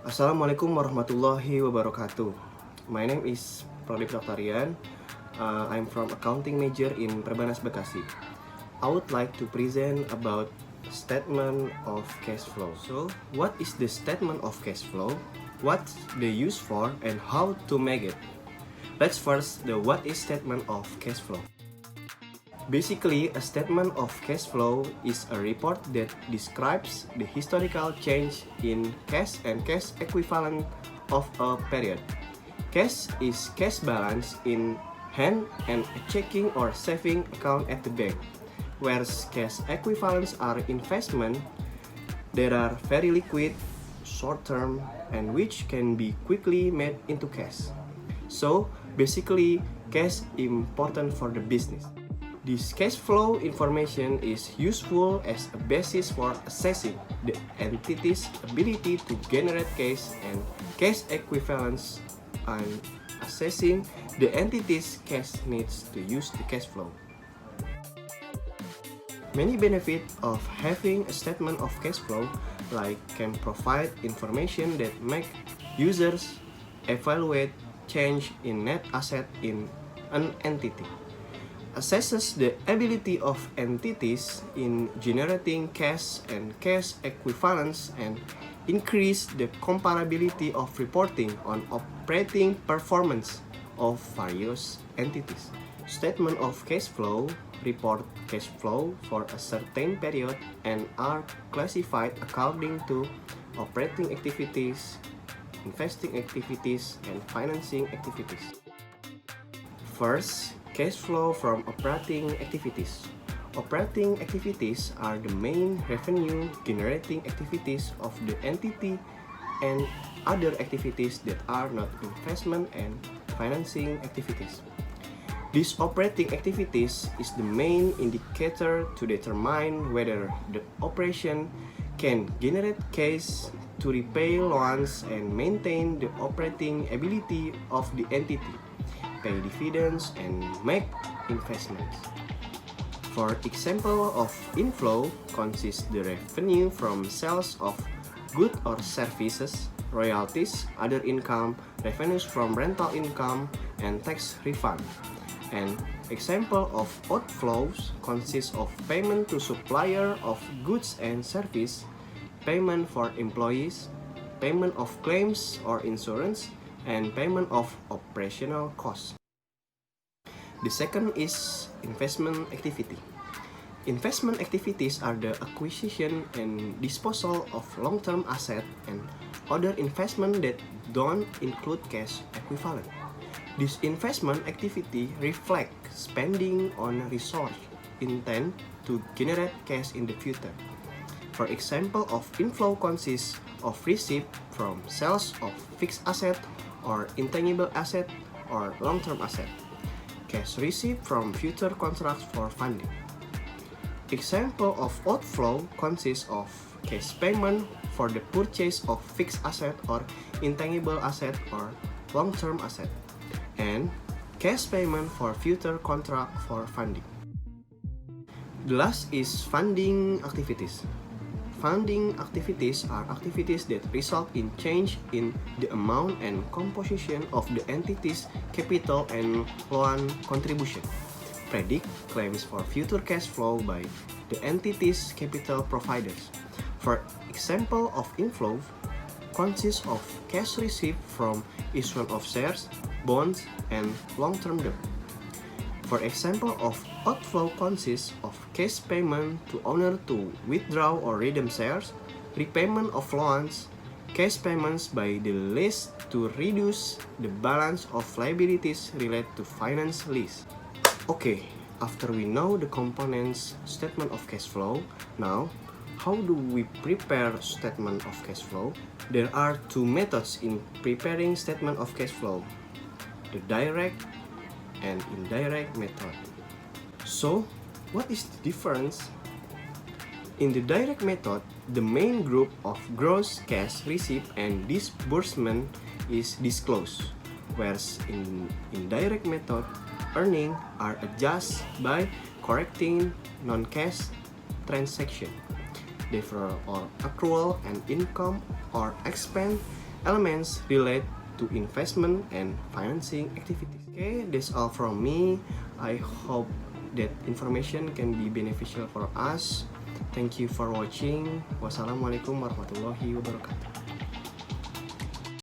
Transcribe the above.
Assalamualaikum warahmatullahi wabarakatuh. My name is Pradip Daktarian. I'm from accounting major in Perbanas Bekasi. I would like to present about statement of cash flow. So, what is the statement of cash flow? What's the use for and how to make it? Let's first the what is statement of cash flow. Basically, a statement of cash flow is a report that describes the historical change in cash and cash equivalent of a period. Cash is cash balance in hand and a checking or saving account at the bank, whereas cash equivalents are investment that are very liquid, short-term, and which can be quickly made into cash. So, basically, cash important for the business. This cash flow information is useful as a basis for assessing the entity's ability to generate cash and cash equivalents and assessing the entity's cash needs to use the cash flow. Many benefits of having a statement of cash flow like can provide information that make users evaluate change in net asset in an entity, assesses the ability of entities in generating cash and cash equivalents, and increase the comparability of reporting on operating performance of various entities. Statement of cash flow report cash flow for a certain period and are classified according to operating activities, investing activities, and financing activities. First, cash flow from operating activities. Operating activities are the main revenue-generating activities of the entity and other activities that are not investment and financing activities. These operating activities is the main indicator to determine whether the operation can generate cash to repay loans and maintain the operating ability of the entity, pay dividends, and make investments. For example of inflow consists the revenue from sales of goods or services, royalties, other income, revenues from rental income, and tax refund. An example of outflows consists of payment to supplier of goods and service, payment for employees, payment of claims or insurance, and payment of operational costs. The second is investment activity. Investment activities are the acquisition and disposal of long-term asset and other investment that don't include cash equivalent. This investment activity reflects spending on resource intent to generate cash in the future. For example of inflow consists of receipt from sales of fixed asset or intangible asset or long-term asset. Cash received from future contracts for funding. Example of outflow consists of cash payment for the purchase of fixed asset or intangible asset or long-term asset, and cash payment for future contract for funding. The last is funding activities. Funding activities are activities that result in change in the amount and composition of the entity's capital and loan contribution. Predict claims for future cash flow by the entity's capital providers. For example of inflow consists of cash received from issuance of shares, bonds, and long-term debt. For example of outflow consists of cash payment to owner to withdraw or redeem shares, repayment of loans, cash payments by the lease to reduce the balance of liabilities related to finance lease. Okay, after we know the components statement of cash flow, now how do we prepare statement of cash flow? There are two methods in preparing statement of cash flow: the direct and indirect method. So, what is the difference? In the direct method, the main group of gross cash received and disbursement is disclosed, whereas in indirect method, earnings are adjusted by correcting non-cash transaction, deferral or accrual and income or expense elements relate to investment and financing activities. Okay, that's all from me. I hope that information can be beneficial for us. Thank you for watching. Wassalamualaikum warahmatullahi wabarakatuh.